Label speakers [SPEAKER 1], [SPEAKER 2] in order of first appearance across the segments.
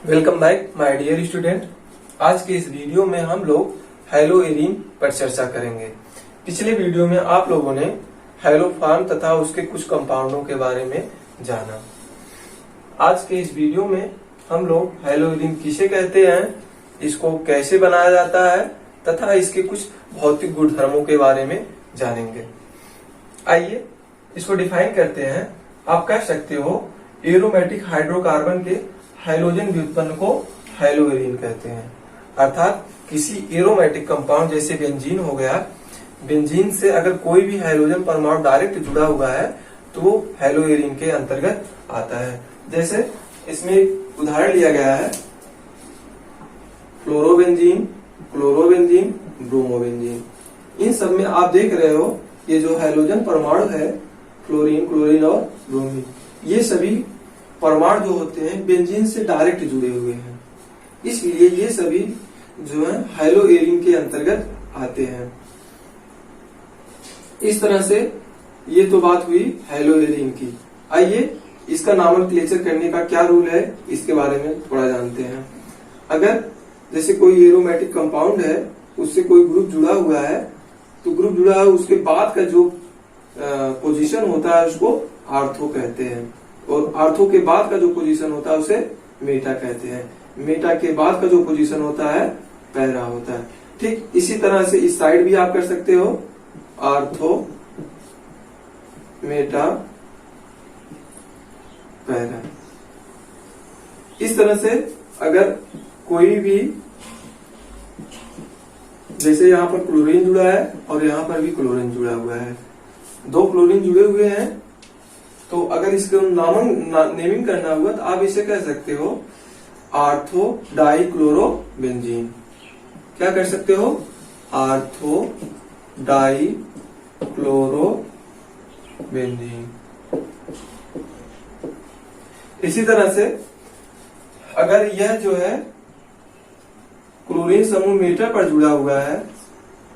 [SPEAKER 1] Welcome back my dear student. आज के इस वीडियो में हम लोग हैलोएरीन पर चर्चा करेंगे। पिछले वीडियो में आप लोगों ने हैलोफॉर्म तथा उसके कुछ कंपाउंडों के बारे में जाना। आज के इस वीडियो में हम लोग हैलोएरीन किसे कहते हैं, इसको कैसे बनाया जाता है तथा इसके कुछ भौतिक गुणधर्मों के बारे में जानेंगे। आइए इसको डिफाइन करते हैं। आप कह सकते हो एरोमेटिक हाइड्रोकार्बन के हैलोजन व्युत्पन्न को हैलोएरीन कहते हैं। अर्थात किसी एरोमेटिक कंपाउंड जैसे बेंजीन हो गया, बेंजीन से अगर कोई भी हैलोजन परमाणु डायरेक्ट जुड़ा हुआ है तो वो हैलोएरीन के अंतर्गत आता है। जैसे इसमें एक उदाहरण लिया गया है फ्लोरोबेंजीन, क्लोरोबेंजीन, ब्रोमोबेंजीन। इन सब में आप देख रहे हो ये जो हैलोजन परमाणु है फ्लोरीन, क्लोरीन और ब्रोमीन, ये सभी परमाणु जो होते हैं बेंजीन से डायरेक्ट जुड़े हुए हैं, इसलिए ये सभी जो है हैलोएरीन के अंतर्गत आते हैं। इस तरह से ये तो बात हुई हैलोएरीन की। आइए इसका नॉमेनक्लेचर करने का क्या रूल है इसके बारे में थोड़ा जानते हैं। अगर जैसे कोई एरोमेटिक कंपाउंड है, उससे कोई ग्रुप जुड़ा हुआ है, तो ग्रुप जुड़ा है उसके बाद का जो पोजीशन होता है उसको आर्थो कहते हैं, और आर्थो के बाद का जो पोजीशन होता है उसे मेटा कहते हैं। मेटा के बाद का जो पोजीशन होता है पैरा होता है। ठीक इसी तरह से इस साइड भी आप कर सकते हो, आर्थो, मेटा, पैरा। इस तरह से अगर कोई भी, जैसे यहाँ पर क्लोरीन जुड़ा है और यहाँ पर भी क्लोरीन जुड़ा हुआ है, दो क्लोरीन जुड़े हुए हैं, तो अगर इसको नेमिंग करना हुआ तो आप इसे कह सकते हो आर्थो डाई क्लोरो बेंजीन। क्या कर सकते हो? Ortho die chloro benzene. इसी तरह से अगर यह जो है क्लोरीन समूह मेटा पर जुड़ा हुआ है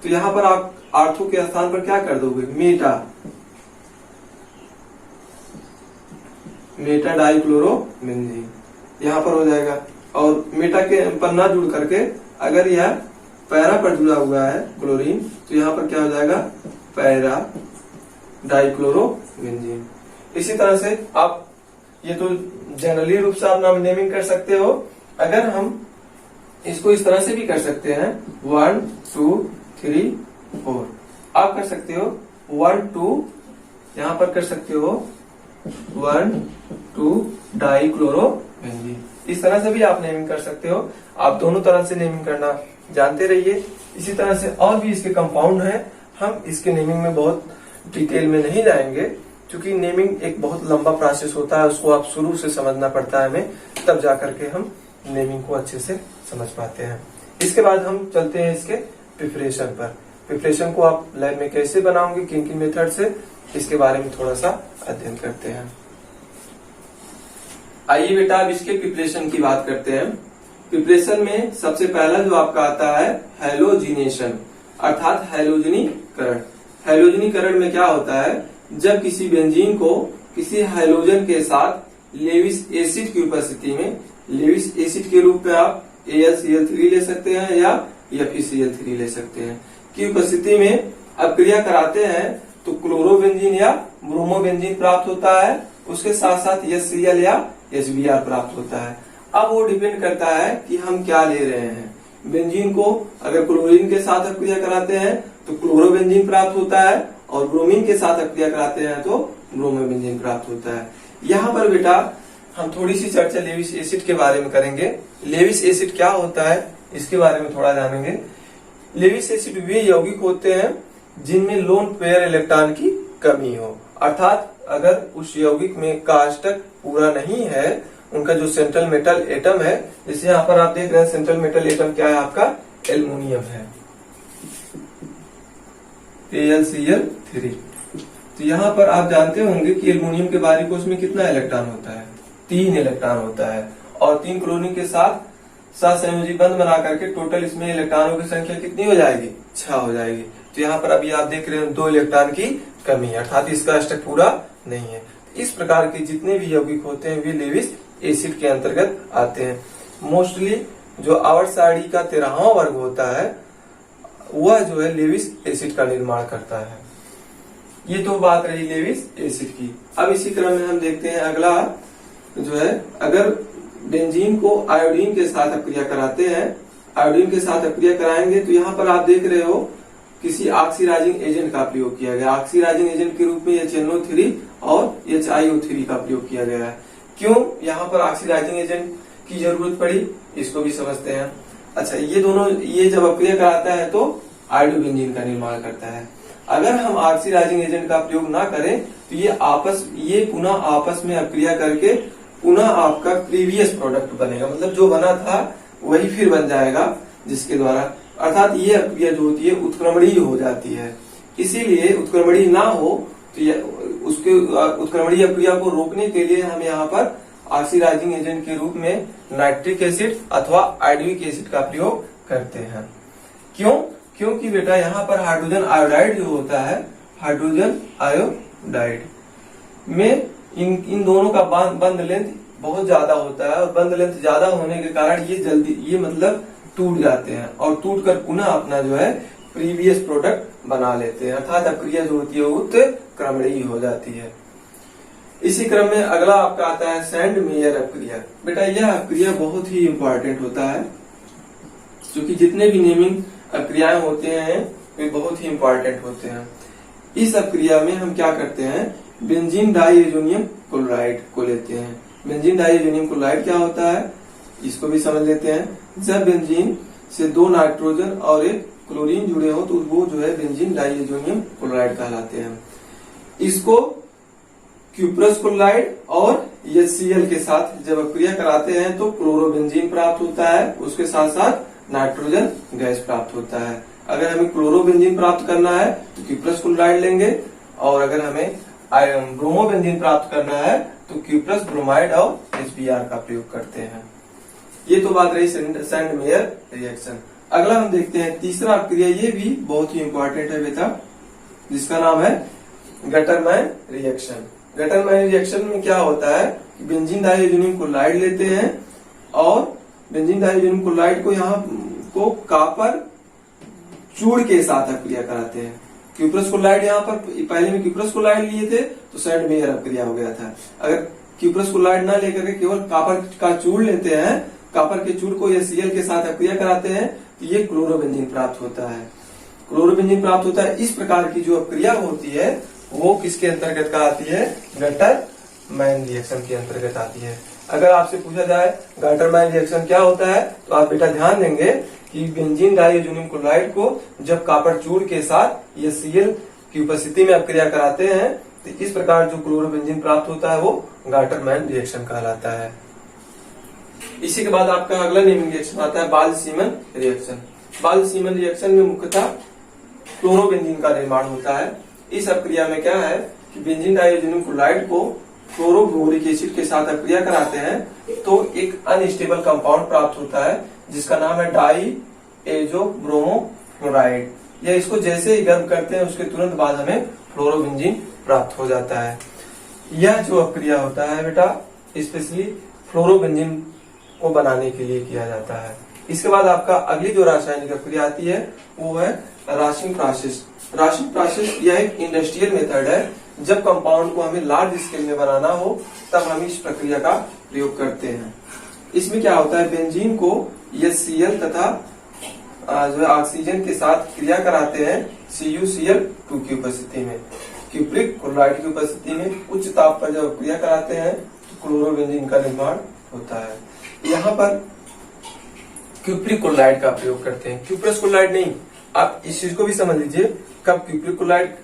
[SPEAKER 1] तो यहां पर आप आर्थो के स्थान पर क्या कर दोगे? Meta, Meta die chloro benzene यहाँ पर हो जाएगा। और मेटा के पर ना जुड़ करके अगर यह पैरा पर जुड़ा हुआ है क्लोरीन, तो यहाँ पर क्या हो जाएगा? Para die chloro benzene. इसी तरह से आप ये तो जनरली रूप से आप नाम नेमिंग कर सकते हो। अगर हम इसको इस तरह से भी कर सकते हैं 1 2 3 4, आप कर सकते हो 1 2, यहाँ पर कर सकते हो 1 2 डाई क्लोरो बेंजीन। इस तरह से भी आप नेमिंग कर सकते हो। आप दोनों तरह से नेमिंग करना जानते रहिए। इसी तरह से और भी इसके कंपाउंड हैं, हम इसके नेमिंग में बहुत डिटेल में नहीं जाएंगे क्योंकि नेमिंग एक बहुत लंबा प्रोसेस होता है, उसको आप शुरू से समझना पड़ता है हमें, तब जाकर के हम नेमिंग को अच्छे से समझ पाते हैं। इसके बाद हम चलते हैं इसके प्रिपरेशन पर। प्रिपरेशन को आप लैब में कैसे बनाओगे, किन किन मेथड से, इसके बारे में थोड़ा सा अध्ययन करते हैं। आइए बेटा अब इसके प्रिपरेशन की बात करते हैं। प्रिपरेशन में सबसे पहला जो आपका आता है हैलोजिनेशन, अर्थात हैलोजनीकरण। हैलोजनीकरण में क्या होता है? जब किसी बेंजीन को किसी हैलोजन के साथ लेविस एसिड की उपस्थिति में, लेविस एसिड के रूप में आप AlCl3 ले सकते हैं या FeCl3 ले सकते हैं, की उपस्थिति में अब क्रिया कराते हैं तो क्लोरोबेंजीन या ब्रोमोबेंजीन प्राप्त होता है, उसके साथ साथ HCl या HBr प्राप्त होता है। अब वो डिपेंड करता है कि हम क्या ले रहे हैं। बेंजीन को अगर क्लोरीन के साथ क्रिया कराते हैं तो क्लोरोबेंजीन प्राप्त होता है, और ब्रोमीन के साथ क्रिया कराते हैं तो ब्रोमोबेंजीन प्राप्त होता है। यहाँ पर बेटा हम थोड़ी सी चर्चा लेविस एसिड के बारे में करेंगे। लेविस एसिड क्या होता है इसके बारे में थोड़ा जानेंगे। लेविस एसिड वे यौगिक होते हैं जिनमें लोन पेयर इलेक्ट्रॉन की कमी हो, अर्थात अगर उस यौगिक में का अष्टक पूरा नहीं है, उनका जो सेंट्रल मेटल एटम है, जैसे यहाँ पर आप देख रहे हैं सेंट्रल मेटल एटम क्या है आपका? एल्युमिनियम है, AlCl3। तो यहाँ पर आप जानते होंगे कि एल्युमिनियम के बारीकोष में कितना इलेक्ट्रॉन होता है? 3 इलेक्ट्रॉन होता है, और 3 क्लोरीन के साथ सहसंयोजी बंध बना करके टोटल इसमें इलेक्ट्रॉनों की संख्या कितनी हो जाएगी? 6 हो जाएगी। तो यहाँ पर अभी आप देख रहे हैं 2 इलेक्ट्रॉन की कमी है, अर्थात इसका अष्टक पूरा नहीं है। इस प्रकार के जितने भी यौगिक होते हैं वे लेविस एसिड के अंतर्गत आते हैं। मोस्टली जो आवर्त सारणी का 13वां वर्ग होता है वह जो है लेविस एसिड का निर्माण करता है। ये तो बात रही लेविस एसिड की। अब इसी क्रम में हम देखते हैं अगला जो है, अगर बेंजीन को आयोडीन के साथ अक्रिया कराते हैं, आयोडीन के साथ अक्रिया कराएंगे तो यहाँ पर आप देख रहे हो किसी ऑक्सीडाइजिंग एजेंट का प्रयोग किया गया। ऑक्सीडाइजिंग एजेंट के रूप में HNO3 और HiO3 का प्रयोग किया गया है। क्यों यहाँ पर ऑक्सीडाइजिंग एजेंट की जरूरत पड़ी, इसको भी समझते हैं। अच्छा, ये दोनों ये जब अक्रिया कराता है तो आयोडोबेंजीन का निर्माण करता है। अगर हम ऑक्सीडाइजिंग एजेंट का प्रयोग ना करें तो ये पुनः आपस में अक्रिया करके पुनः आपका प्रीवियस प्रोडक्ट बनेगा, मतलब जो बना था वही फिर बन जाएगा, जिसके द्वारा अर्थात ये अक्रिया जो होती है उत्क्रमणीय हो जाती है। इसीलिए उत्क्रमणीय ना हो तो उसके उत्क्रमणीय अक्रिया को रोकने के लिए हम यहाँ पर ऑक्सीडाइजिंग एजेंट के रूप में नाइट्रिक एसिड अथवा आयोडिक एसिड का प्रयोग करते हैं। क्यों? क्योंकि बेटा यहाँ पर हाइड्रोजन आयोडाइड जो होता है, हाइड्रोजन आयोडाइड में इन दोनों का बंध लेंथ बहुत ज्यादा होता है और बंध लेंथ ज्यादा होने के कारण ये मतलब टूट जाते हैं और टूट कर पुनः अपना जो है प्रीवियस प्रोडक्ट बना लेते हैं, अर्थात अक्रिया जो होती है उत्क्रमणीय हो जाती है। इसी क्रम में अगला आपका आता है सैंड मेयर अक्रिया। बेटा यह अक्रिया बहुत ही इंपॉर्टेंट होता है, क्योंकि जितने भी नेमिंग अक्रियाएं होते हैं वे बहुत ही इंपॉर्टेंट होते हैं। इस अक्रिया में हम क्या करते हैं, बेंजीन डाइएजोनियम क्लोराइड को लेते हैं। बेंजीन डाइएजोनियम क्लोराइड क्या होता है, इसको भी समझ लेते हैं। जब बेंजीन से 2 नाइट्रोजन और 1 क्लोरीन जुड़े हो तो वो जो है बेंजीन डाइएजोनियम क्लोराइड कहलाते हैं। इसको क्यूप्रस क्लोराइड और HCl के साथ जब अक्रिया कराते हैं तो क्लोरोबेंजीन प्राप्त होता है, उसके साथ साथ नाइट्रोजन गैस प्राप्त होता है। अगर हमें क्लोरोबेंजीन प्राप्त करना है तो क्यूप्रस क्लोराइड लेंगे, और अगर हमें ब्रोमोबेंजीन प्राप्त करना है तो क्यूप्रस ब्रोमाइड और HBr का प्रयोग करते हैं। ये तो बात रही सैंड मेयर रिएक्शन। अगला हम देखते हैं तीसरा अक्रिया, ये भी बहुत ही इंपॉर्टेंट है बेटा, जिसका नाम है गटरमैन रिएक्शन। गटरमैन रिएक्शन में क्या होता है कि बेंजीन डाइएजोनियम क्लोराइड लेते हैं और बेंजीन डाइएजोनियम क्लोराइड को यहाँ को कॉपर चूड़ के साथ अक्रिया कराते हैं। क्यूप्रस क्लोराइड यहाँ पर पहले में क्यूप्रस क्लोराइड लिए थे तो सैंड मेयर अक्रिया हो गया था। अगर क्यूप्रस क्लोराइड ना लेकर के केवल कॉपर का चूड़ लेते हैं, कॉपर के चूड़ को HCl के साथ अक्रिया कराते हैं तो ये क्लोरोबेंजीन प्राप्त होता है। क्लोरोबेंजीन प्राप्त होता है। इस प्रकार की जो अक्रिया होती है वो किसके अंतर्गत का आती है, गटरमैन रिएक्शन के अंतर्गत आती है। अगर आपसे पूछा जाए गटरमैन रिएक्शन क्या होता है तो आप बेटा ध्यान देंगे कि बेंजीन डाइएजोनियम क्लोराइड को जब कॉपर चूड़ के साथ HCl की उपस्थिति में अक्रिया कराते हैं तो इस प्रकार जो क्लोरोबेंजीन प्राप्त होता है वो गटरमैन रिएक्शन कहलाता है। इसी के बाद आपका अगला नेमिंग रिएक्शन आता है बाल्ड-सीमन रिएक्शन। बाल्ड-सीमन रिएक्शन में मुख्यतः क्लोरोबेंजीन का निर्माण होता है। इस अक्रिया में क्या है कि बेंजीन डाइएजोनियम क्लोराइड को क्लोरोब्रोमिक एसिड के साथ अक्रिया कराते हैं तो एक अनस्टेबल कंपाउंड प्राप्त होता है जिसका नाम है डाइएजोब्रोमोक्लोराइड। या इसको जैसे ही गर्म करते हैं उसके तुरंत बाद हमें फ्लोरोबेंजीन प्राप्त हो जाता है। यह जो अक्रिया होता है बेटा स्पेशली फ्लोरोबेंजीन को बनाने के लिए किया जाता है। इसके बाद आपका अगली जो रासायनिक अक्रिया आती है वो है राशिंग प्रोसेस। राशिंग प्रोसेस यह एक इंडस्ट्रियल मेथड है। जब कंपाउंड को हमें लार्ज स्केल में बनाना हो तब हम इस प्रक्रिया का प्रयोग करते हैं। इसमें क्या होता है, बेंजीन को HCl तथा जो है ऑक्सीजन के साथ क्रिया कराते हैं CuCl2 की उपस्थिति में। क्यूप्रिक क्लोराइड की उपस्थिति में उच्च ताप पर जब क्रिया कराते हैं तो क्लोरोबेंजीन का निर्माण होता है। यहाँ पर क्यूप्रिक क्लोराइड का प्रयोग करते हैं, क्यूप्रस क्लोराइड नहीं। आप इस चीज को भी समझ लीजिए, कब क्यूप्रिक क्लोराइड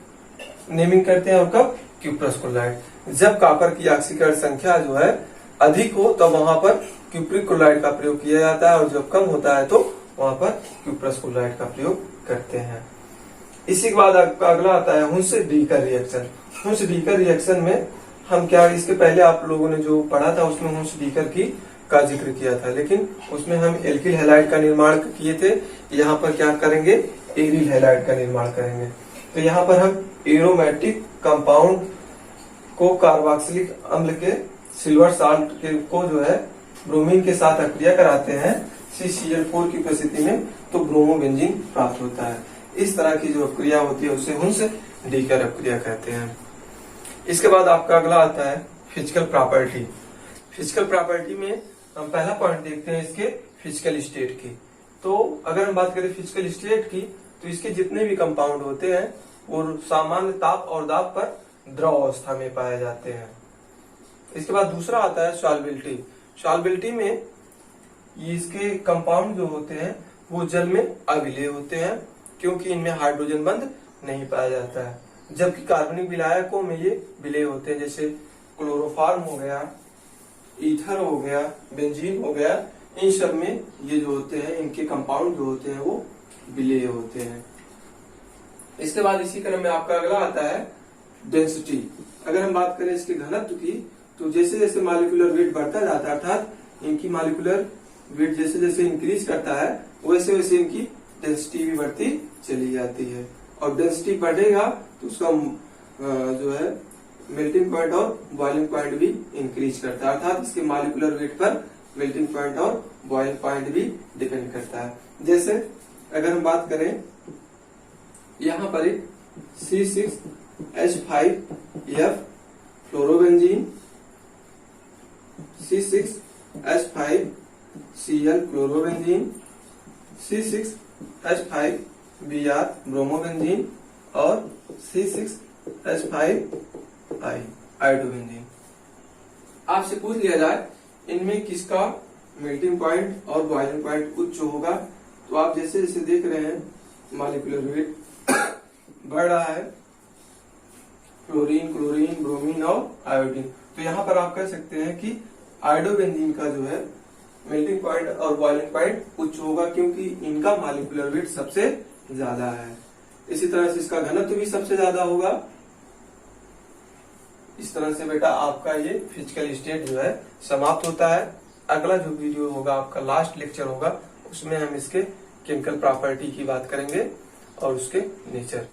[SPEAKER 1] नेमिंग करते हैं और कब क्यूप्रस क्लोराइड। जब कॉपर की ऑक्सीकरण संख्या जो है अधिक हो तो वहां पर क्यूप्रिक क्लोराइड का प्रयोग किया जाता है और जब कम होता है तो वहां पर क्यूप्रस क्लोराइड का प्रयोग करते हैं। इसी के बाद आपका अगला आता है हुंस-डीकर रिएक्शन। हुंस-डीकर रिएक्शन में हम क्या, इसके पहले आप लोगों ने जो पढ़ा था उसमें हुंस-डीकर की का जिक्र किया था, लेकिन उसमें हम एल्किल हैलाइड का निर्माण किए थे। यहाँ पर क्या करेंगे, एरिल हैलाइड का निर्माण करेंगे। तो यहाँ पर हम एरोमेटिक कंपाउंड को कार्बोक्सिलिक अम्ल के सिल्वर साल्ट के को जो है ब्रोमीन के साथ अक्रिया कराते हैं CCl4 की उपस्थिति में, तो ब्रोमोबेंजीन प्राप्त होता है। इस तरह की जो अक्रिया होती है उसे हुंस डीकर अक्रिया कहते हैं। इसके बाद आपका अगला आता है फिजिकल प्रॉपर्टी। फिजिकल प्रॉपर्टी में हम पहला पॉइंट देखते हैं इसके फिजिकल स्टेट की। तो अगर हम बात करें फिजिकल स्टेट की, तो इसके जितने भी कंपाउंड होते हैं वो सामान्य ताप और दाब पर द्रव अवस्था में पाए जाते हैं। इसके बाद दूसरा आता है सॉल्बिलिटी। सॉल्बिलिटी में इसके कंपाउंड जो होते हैं वो जल में अविलेय होते हैं, क्योंकि इनमें हाइड्रोजन बंध नहीं पाया जाता है। जबकि कार्बनिक विलायकों में ये विलेय होते हैं, जैसे क्लोरोफॉर्म हो गया, ईथर हो गया, बेंजीन हो गया, इन सब में ये जो होते हैं इनके कंपाउंड जो होते हैं वो विलेय होते हैं। इसके बाद इसी क्रम में आपका अगला आता है डेंसिटी। अगर हम बात करें इसके घनत्व की, तो जैसे जैसे मॉलिक्यूलर वेट बढ़ता जाता है, अर्थात इनकी मॉलिक्यूलर वेट जैसे जैसे इंक्रीज करता है वैसे वैसे इनकी डेंसिटी भी बढ़ती चली जाती है। और डेंसिटी बढ़ेगा तो उसका जो है मेल्टिंग पॉइंट और बॉइलिंग पॉइंट भी इंक्रीज करता है, अर्थात इसके मॉलिक्यूलर वेट पर मेल्टिंग पॉइंट और बॉइलिंग पॉइंट भी डिपेंड करता है। जैसे अगर हम बात करें यहाँ पर एक C6H5F fluorobenzene, C6H5Cl chlorobenzene, C6H5Br bromobenzene और C6H5I आयोडोबेंजीन। आपसे पूछ लिया जाए इनमें किसका मेल्टिंग पॉइंट और बॉइलिंग पॉइंट उच्च होगा, तो आप जैसे जैसे देख रहे हैं मॉलिक्यूलर वेट बढ़ रहा है, फ्लोरीन, क्लोरीन, ब्रोमीन और आयोडीन, तो यहाँ पर आप कह सकते हैं कि आयोडोबेंजीन का जो है मेल्टिंग पॉइंट और बॉइलिंग पॉइंट उच्च होगा, क्योंकि इनका मॉलिक्यूलर वेट सबसे ज्यादा है। इसी तरह से इसका घनत्व भी सबसे ज्यादा होगा। इस तरह से बेटा आपका ये फिजिकल स्टेट जो है समाप्त होता है। अगला जो वीडियो होगा आपका लास्ट लेक्चर होगा, उसमें हम इसके केमिकल प्रॉपर्टी की बात करेंगे और उसके नेचर।